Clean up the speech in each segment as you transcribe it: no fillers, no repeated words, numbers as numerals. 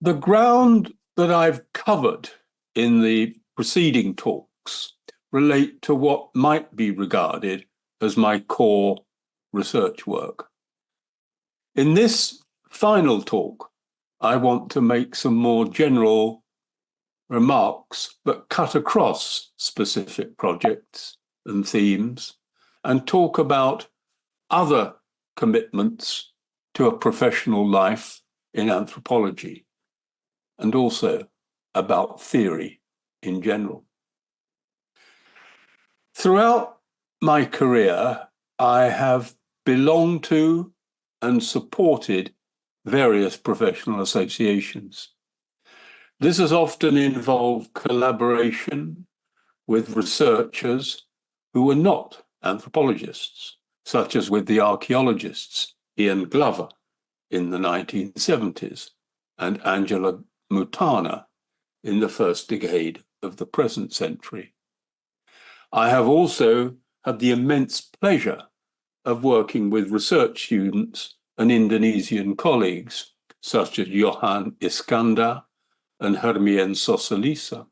The ground that I've covered in the preceding talks relate to what might be regarded as my core research work. In this final talk, I want to make some more general remarks that cut across specific projects and themes and talk about other commitments to a professional life in anthropology, and also about theory in general. Throughout my career, I have belonged to and supported various professional associations. This has often involved collaboration with researchers who were not anthropologists, such as with the archaeologists Ian Glover in the 1970s and Angela Mutana in the first decade of the present century. I have also had the immense pleasure of working with research students and Indonesian colleagues, such as Johan Iskandar and Hermien Sosalisa,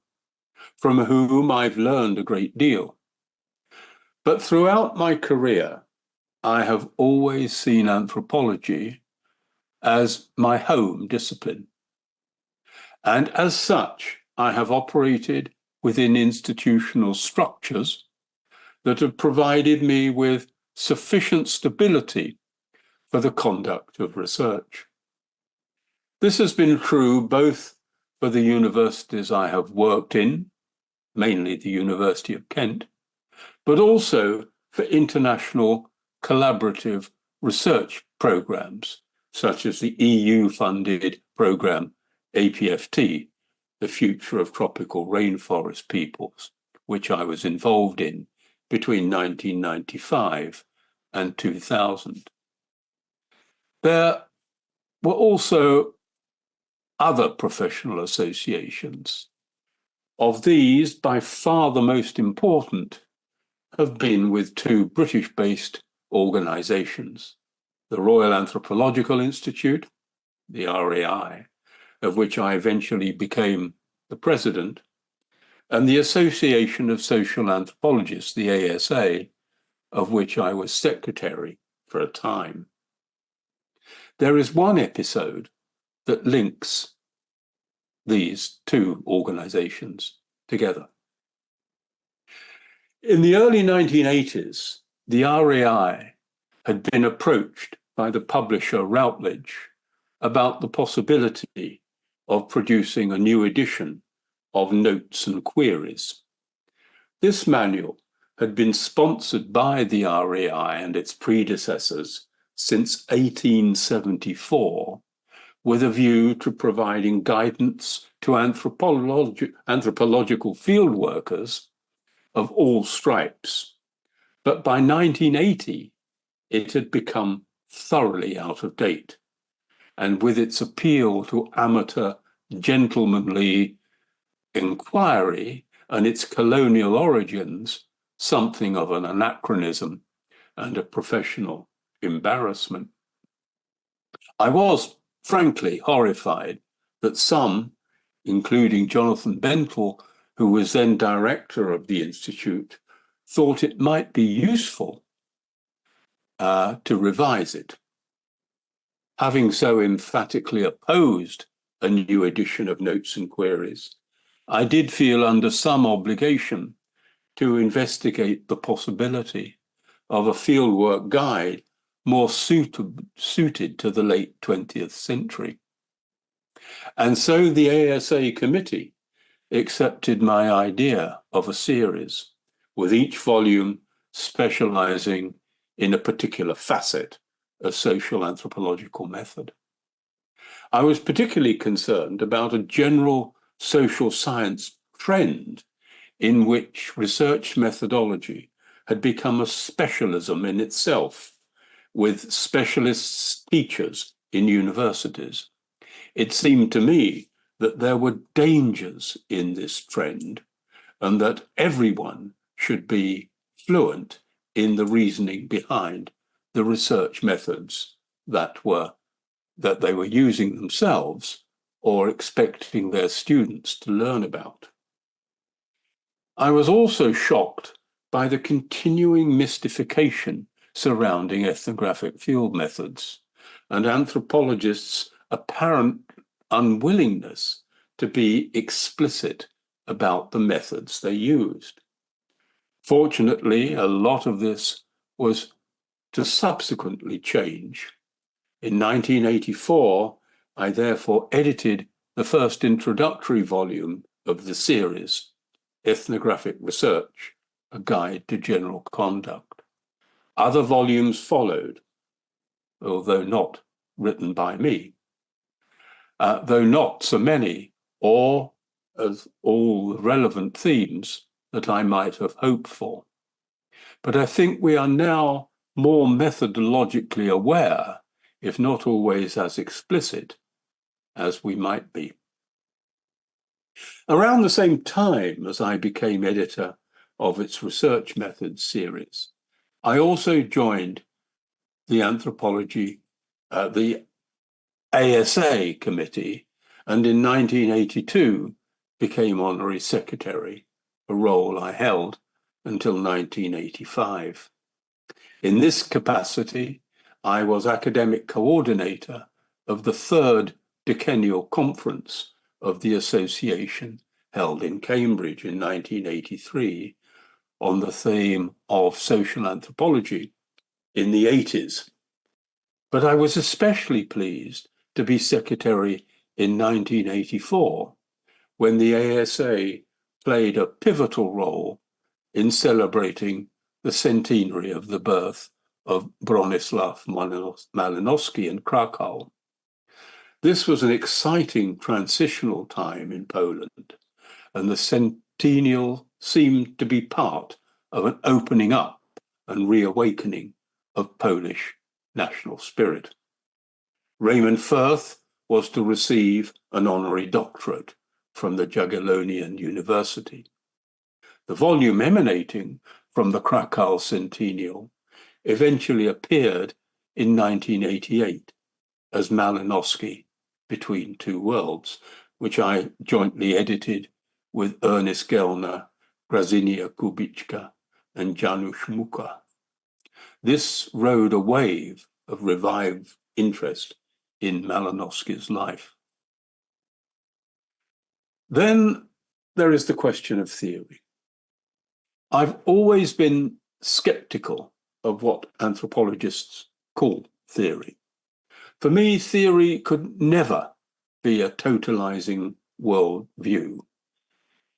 from whom I've learned a great deal. But throughout my career, I have always seen anthropology as my home discipline. And as such, I have operated within institutional structures that have provided me with sufficient stability for the conduct of research. This has been true both for the universities I have worked in, mainly the University of Kent, but also for international collaborative research programs, such as the EU-funded program APFT, the Future of Tropical Rainforest Peoples, which I was involved in between 1995 and 2000. There were also other professional associations. Of these, by far the most important have been with two British-based organisations, the Royal Anthropological Institute, the RAI, of which I eventually became the president, and the Association of Social Anthropologists, the ASA, of which I was secretary for a time. There is one episode that links these two organizations together. In the early 1980s, the RAI had been approached by the publisher Routledge about the possibility of producing a new edition of Notes and Queries. This manual had been sponsored by the RAI and its predecessors since 1874, with a view to providing guidance to anthropological field workers of all stripes. But by 1980, it had become thoroughly out of date, and with its appeal to amateur gentlemanly inquiry and its colonial origins, something of an anachronism and a professional embarrassment. I was frankly horrified that some, including Jonathan Bentle, who was then director of the Institute, thought it might be useful to revise it. Having so emphatically opposed a new edition of Notes and Queries, I did feel under some obligation to investigate the possibility of a fieldwork guide more suited to the late 20th century. And so the ASA committee accepted my idea of a series, with each volume specializing in a particular facet of social anthropological method. I was particularly concerned about a general social science trend in which research methodology had become a specialism in itself, with specialist teachers in universities. It seemed to me that there were dangers in this trend and that everyone should be fluent in the reasoning behind the research methods that they were using themselves or expecting their students to learn about. I was also shocked by the continuing mystification surrounding ethnographic field methods and anthropologists' apparent unwillingness to be explicit about the methods they used. Fortunately, a lot of this was to subsequently change. In 1984, I therefore edited the first introductory volume of the series, Ethnographic Research, A Guide to General Conduct. Other volumes followed, although not written by me, though not so many, or as all the relevant themes that I might have hoped for. But I think we are now more methodologically aware, if not always as explicit, as we might be. Around the same time as I became editor of its research methods series, I also joined the the ASA committee, and in 1982 became honorary secretary, a role I held until 1985. In this capacity, I was academic coordinator of the third decennial conference of the association held in Cambridge in 1983 on the theme of social anthropology in the 80s. But I was especially pleased to be secretary in 1984, when the ASA played a pivotal role in celebrating the centenary of the birth of Bronislaw Malinowski in Krakow. This was an exciting transitional time in Poland, and the centennial seemed to be part of an opening up and reawakening of Polish national spirit. Raymond Firth was to receive an honorary doctorate from the Jagiellonian University. The volume emanating from the Krakow Centennial eventually appeared in 1988 as Malinowski, Between Two Worlds, which I jointly edited with Ernest Gellner, Grażyna Kubicka, and Janusz Mucha. This rode a wave of revived interest in Malinowski's life. Then there is the question of theory. I've always been skeptical of what anthropologists call theory. For me, theory could never be a totalizing worldview.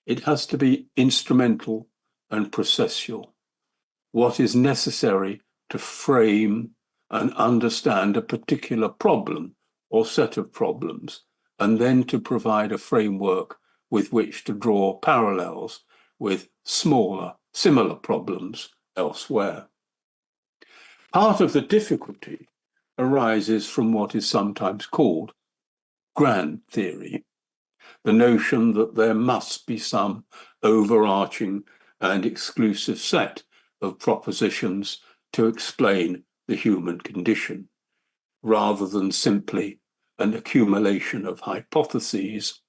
It has to be instrumental and processual, what is necessary to frame and understand a particular problem or set of problems, and then to provide a framework with which to draw parallels with similar problems elsewhere. Part of the difficulty arises from what is sometimes called grand theory, the notion that there must be some overarching and exclusive set of propositions to explain the human condition, rather than simply an accumulation of hypotheses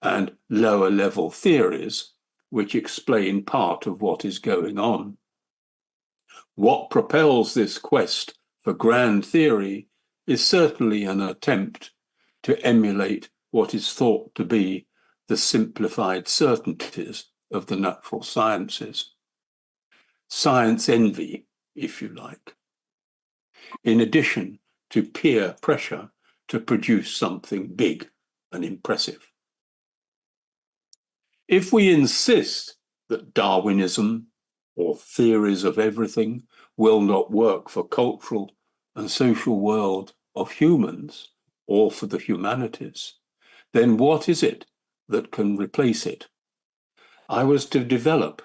and lower-level theories which explain part of what is going on. What propels this quest for grand theory is certainly an attempt to emulate what is thought to be the simplified certainties of the natural sciences. Science envy, if you like, in addition to peer pressure to produce something big and impressive. If we insist that Darwinism or theories of everything will not work for cultural and social world of humans or for the humanities, then what is it that can replace it? I was to develop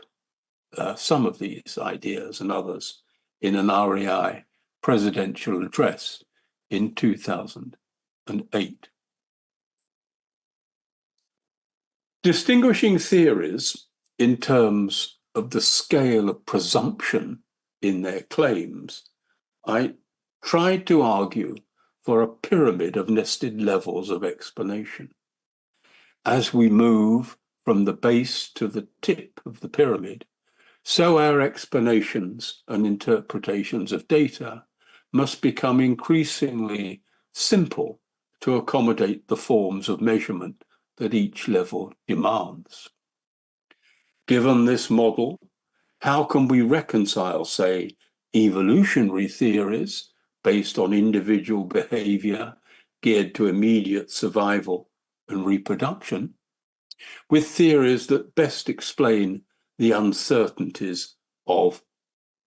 some of these ideas and others in an REI presidential address in 2008. Distinguishing theories in terms of the scale of presumption in their claims, I tried to argue for a pyramid of nested levels of explanation. As we move from the base to the tip of the pyramid, so our explanations and interpretations of data must become increasingly simple to accommodate the forms of measurement that each level demands. Given this model, how can we reconcile, say, evolutionary theories based on individual behavior geared to immediate survival and reproduction, with theories that best explain the uncertainties of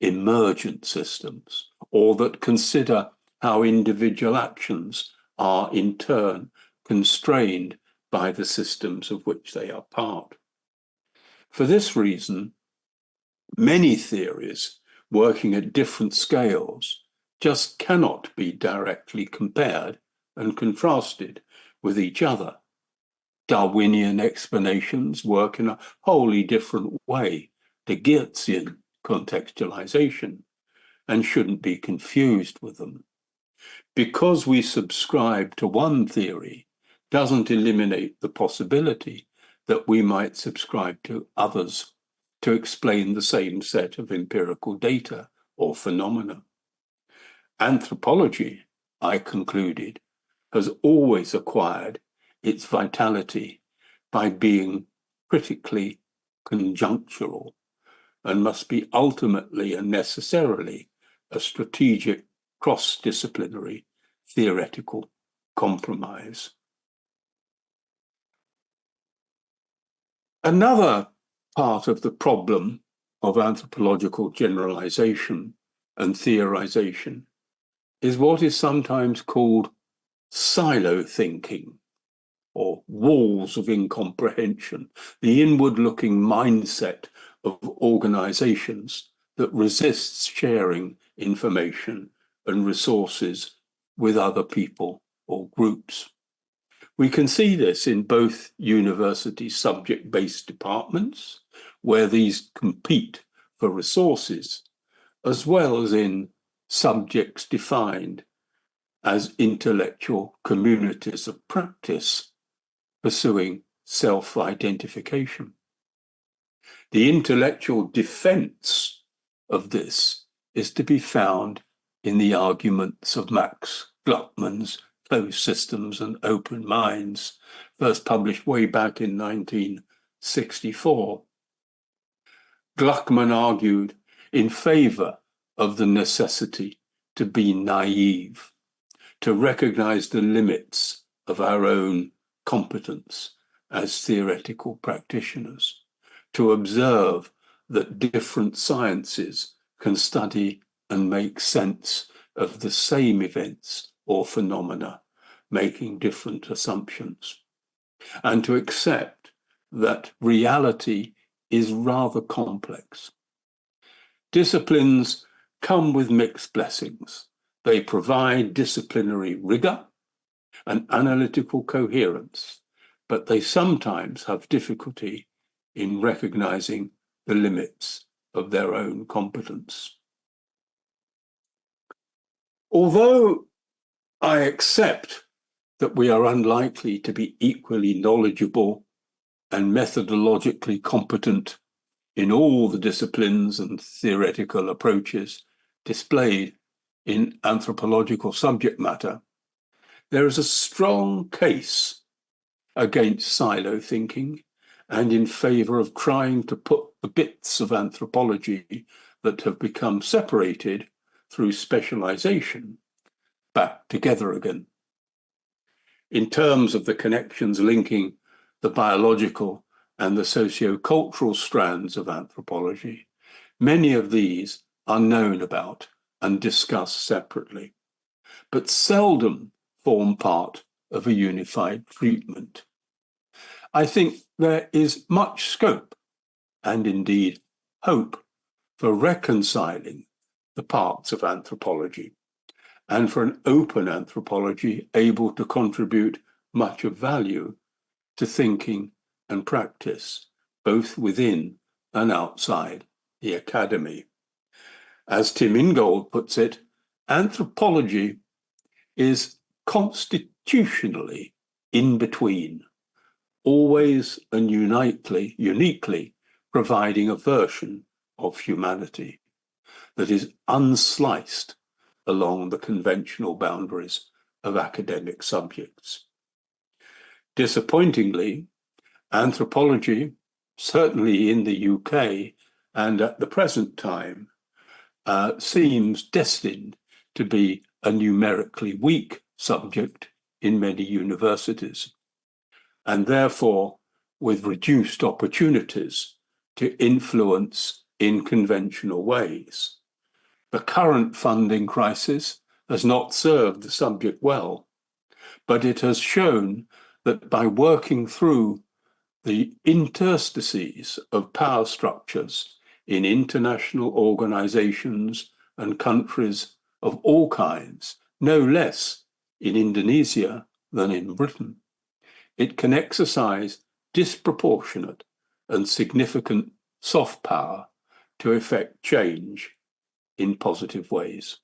emergent systems, or that consider how individual actions are in turn constrained by the systems of which they are part. For this reason, many theories working at different scales just cannot be directly compared and contrasted with each other. Darwinian explanations work in a wholly different way to Geertzian contextualization and shouldn't be confused with them. Because we subscribe to one theory doesn't eliminate the possibility that we might subscribe to others to explain the same set of empirical data or phenomena. Anthropology, I concluded, has always acquired its vitality by being critically conjunctural and must be ultimately and necessarily a strategic cross-disciplinary theoretical compromise. Another part of the problem of anthropological generalization and theorization is what is sometimes called silo thinking, or walls of incomprehension, the inward-looking mindset of organizations that resists sharing information and resources with other people or groups. We can see this in both university subject-based departments, where these compete for resources, as well as in subjects defined as intellectual communities of practice pursuing self-identification. The intellectual defense of this is to be found in the arguments of Max Gluckman's Closed Systems and Open Minds, first published way back in 1964. Gluckman argued in favor of the necessity to be naive, to recognize the limits of our own competence as theoretical practitioners, to observe that different sciences can study and make sense of the same events or phenomena, making different assumptions, and to accept that reality is rather complex. Disciplines come with mixed blessings. They provide disciplinary rigor and analytical coherence, but they sometimes have difficulty in recognizing the limits of their own competence. Although I accept that we are unlikely to be equally knowledgeable and methodologically competent in all the disciplines and theoretical approaches displayed in anthropological subject matter, there is a strong case against silo thinking and in favor of trying to put the bits of anthropology that have become separated through specialization back together again. In terms of the connections linking the biological and the socio-cultural strands of anthropology, many of these are known about and discussed separately, but seldom form part of a unified treatment. I think there is much scope, and indeed hope, for reconciling the parts of anthropology, and for an open anthropology able to contribute much of value to thinking and practice, both within and outside the academy. As Tim Ingold puts it, anthropology is constitutionally in between, always and uniquely providing a version of humanity that is unsliced along the conventional boundaries of academic subjects. Disappointingly, anthropology, certainly in the UK and at the present time, seems destined to be a numerically weak subject in many universities, and therefore with reduced opportunities to influence in conventional ways. The current funding crisis has not served the subject well, but it has shown that by working through the interstices of power structures in international organizations and countries of all kinds, no less in Indonesia than in Britain, it can exercise disproportionate and significant soft power to effect change in positive ways.